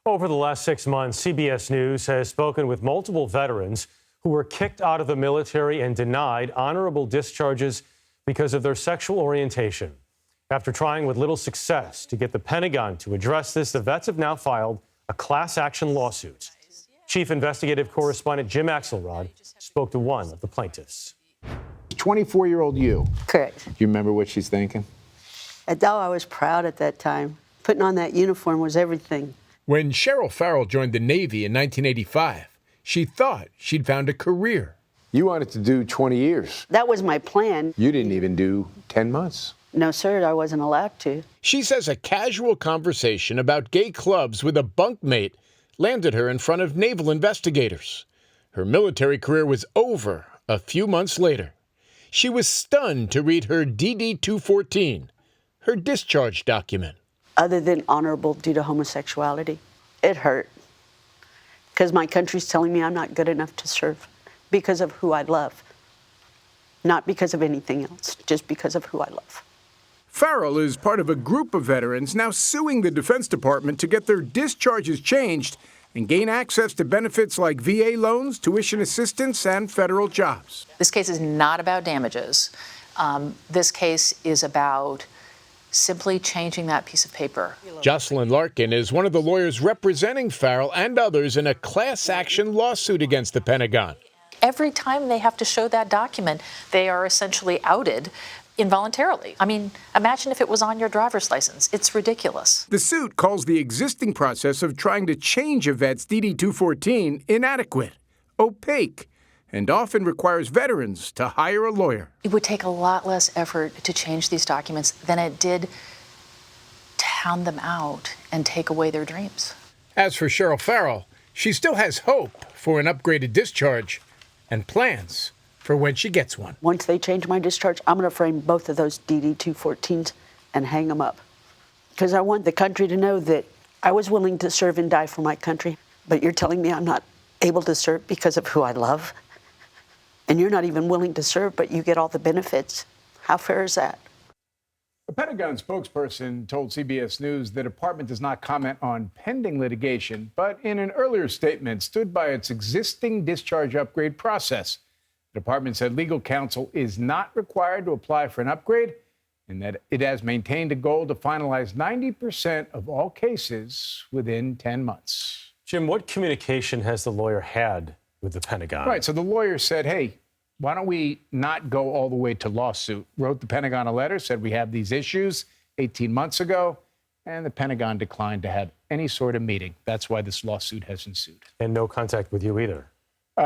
Over the last 6 months, CBS News has spoken with multiple veterans who were kicked out of the military and denied honorable discharges because of their sexual orientation. After trying with little success to get the Pentagon to address this, the vets have now filed a class action lawsuit. Chief investigative correspondent Jim Axelrod spoke to one of the plaintiffs. 24-year-old you. Correct. Do you remember what she's thinking? Adele, I was proud at that time. Putting on that uniform was everything. When Cheryl Farrell joined the Navy in 1985, she thought she'd found a career. You wanted to do 20 years. That was my plan. You didn't even do 10 months. No, sir, I wasn't allowed to. She says a casual conversation about gay clubs with a bunkmate landed her in front of naval investigators. Her military career was over a few months later. She was stunned to read her DD-214, her discharge document. Other than honorable due to homosexuality, it hurt. Because my country's telling me I'm not good enough to serve because of who I love. Not because of anything else, just because of who I love. Farrell is part of a group of veterans now suing the Defense Department to get their discharges changed and gain access to benefits like VA loans, tuition assistance, and federal jobs. This case is not about damages. This case is about simply changing that piece of paper. Jocelyn Larkin is one of the lawyers representing Farrell and others in a class action lawsuit against the Pentagon. Every time they have to show that document, they are essentially outed involuntarily. I mean, imagine if it was on your driver's license. It's ridiculous. The suit calls the existing process of trying to change a vet's DD-214 inadequate, opaque, and often requires veterans to hire a lawyer. It would take a lot less effort to change these documents than it did to hound them out and take away their dreams. As for Cheryl Farrell, she still has hope for an upgraded discharge and plans for when she gets one. Once they change my discharge, I'm going to frame both of those DD-214s and hang them up. Because I want the country to know that I was willing to serve and die for my country, but you're telling me I'm not able to serve because of who I love? And you're not even willing to serve, but you get all the benefits. How fair is that? A Pentagon spokesperson told CBS News the department does not comment on pending litigation, but in an earlier statement stood by its existing discharge upgrade process. The department said legal counsel is not required to apply for an upgrade and that it has maintained a goal to finalize 90% of all cases within 10 months. Jim, what communication has the lawyer had with the Pentagon? Right. So the lawyer said, hey, why don't we not go all the way to lawsuit? Wrote the Pentagon a letter, said we have these issues 18 months ago, and the Pentagon declined to have any sort of meeting. That's why this lawsuit has ensued. And no contact with you either?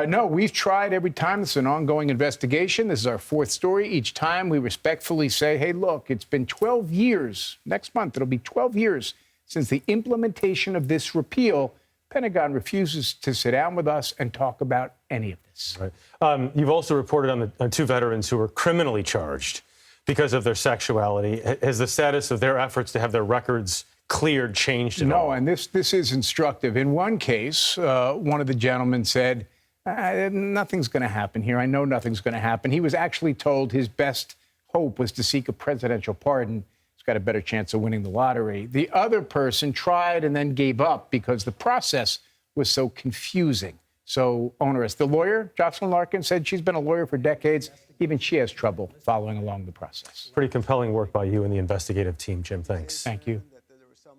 No, we've tried every time. It's an ongoing investigation. This is our fourth story. Each time we respectfully say, hey, look, it's been 12 years. Next month, it'll be 12 years since the implementation of this repeal. Pentagon refuses to sit down with us and talk about any of this. Right. You've also reported on two veterans who were criminally charged because of their sexuality. Has the status of their efforts to have their records cleared changed at all? No, and this is instructive. In one case, one of the gentlemen said, nothing's going to happen here. I know nothing's going to happen. He was actually told his best hope was to seek a presidential pardon. He's got a better chance of winning the lottery. The other person tried and then gave up because the process was so confusing, so onerous. The lawyer, Jocelyn Larkin, said she's been a lawyer for decades. Even she has trouble following along the process. Pretty compelling work by you and the investigative team, Jim. Thanks. Thank you.